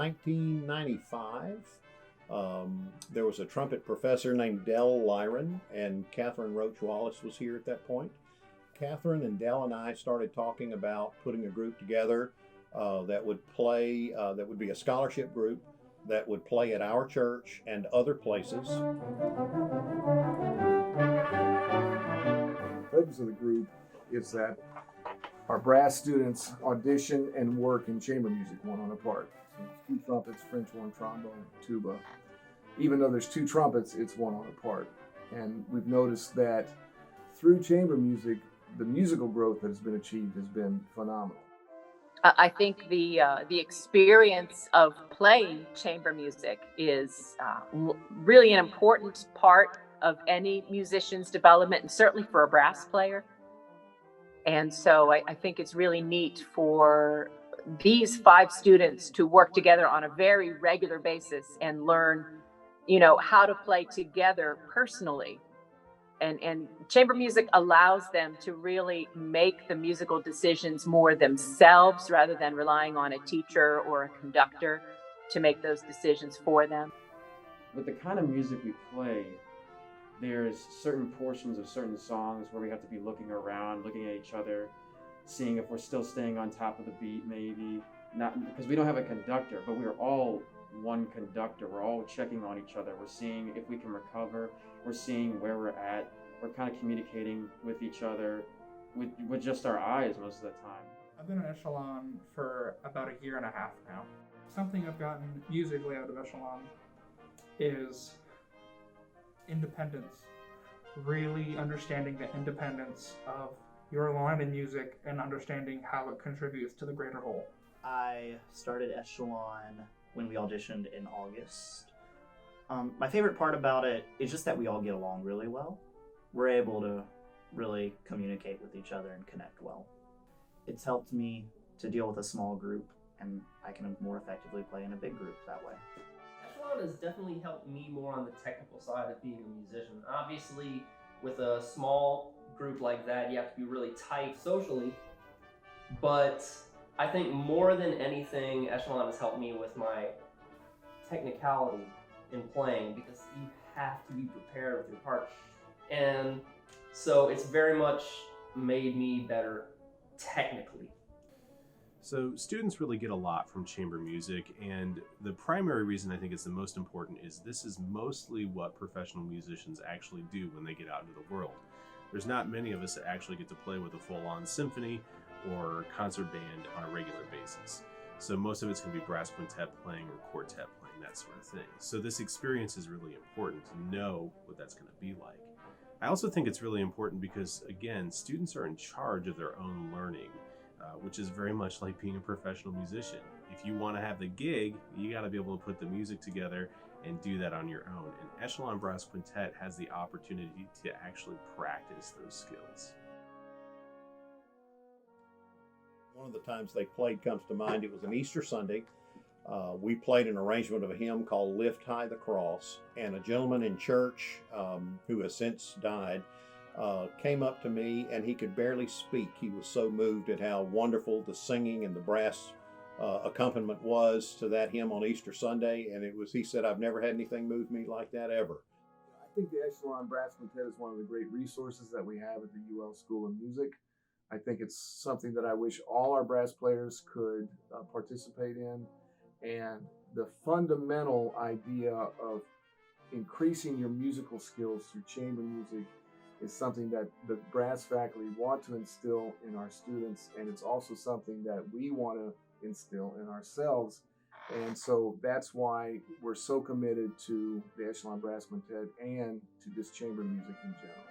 1995. There was a trumpet professor named Dell Lyron, and Catherine Roach Wallace was here at that point. Catherine and Dell and I started talking about putting a group together that would play, that would be a scholarship group that would play at our church and other places. The purpose of the group is that our brass students audition and work in chamber music one on a part. So it's 2 trumpets, French horn, trombone, tuba. Even though there's 2 trumpets, it's one on a part. And we've noticed that through chamber music, the musical growth that has been achieved has been phenomenal. I think the experience of playing chamber music is really an important part of any musician's development, and certainly for a brass player. And so I think it's really neat for these 5 students to work together on a very regular basis and learn, how to play together personally. And chamber music allows them to really make the musical decisions more themselves rather than relying on a teacher or a conductor to make those decisions for them. With the kind of music we play, there's certain portions of certain songs where we have to be looking around, looking at each other, seeing if we're still staying on top of the beat, maybe. Not because we don't have a conductor, but we're all one conductor. We're all checking on each other. We're seeing if we can recover. We're seeing where we're at. We're kind of communicating with each other with just our eyes most of the time. I've been at Echelon for about a year and a half now. Something I've gotten musically out of Echelon is independence. Really understanding the independence of your line in music and understanding how it contributes to the greater whole. I started Echelon when we auditioned in August. My favorite part about it is just that we all get along really well. We're able to really communicate with each other and connect well. It's helped me to deal with a small group, and I can more effectively play in a big group that way. Echelon has definitely helped me more on the technical side of being a musician. Obviously, with a small group like that, you have to be really tight socially, but I think more than anything, Echelon has helped me with my technicality in playing, because you have to be prepared with your part. And so it's very much made me better technically. So students really get a lot from chamber music, and the primary reason I think it's the most important is this is mostly what professional musicians actually do when they get out into the world. There's not many of us that actually get to play with a full-on symphony or concert band on a regular basis. So most of it's going to be brass quintet playing or quartet playing, that sort of thing. So this experience is really important to know what that's going to be like. I also think it's really important because, again, students are in charge of their own learning, which is very much like being a professional musician. If you want to have the gig, you got to be able to put the music together and do that on your own. And Echelon Brass Quintet has the opportunity to actually practice those skills. One of the times they played comes to mind. It was an Easter Sunday. We played an arrangement of a hymn called Lift High the Cross, and a gentleman in church who has since died came up to me, and he could barely speak. He was so moved at how wonderful the singing and the brass accompaniment was to that hymn on Easter Sunday, and he said, "I've never had anything move me like that ever." I think the Echelon Brass Quintet is one of the great resources that we have at the UL School of Music. I think it's something that I wish all our brass players could participate in. And the fundamental idea of increasing your musical skills through chamber music is something that the brass faculty want to instill in our students, and it's also something that we want to instill in ourselves. And so that's why we're so committed to the Echelon Brass Quintet and to this chamber music in general.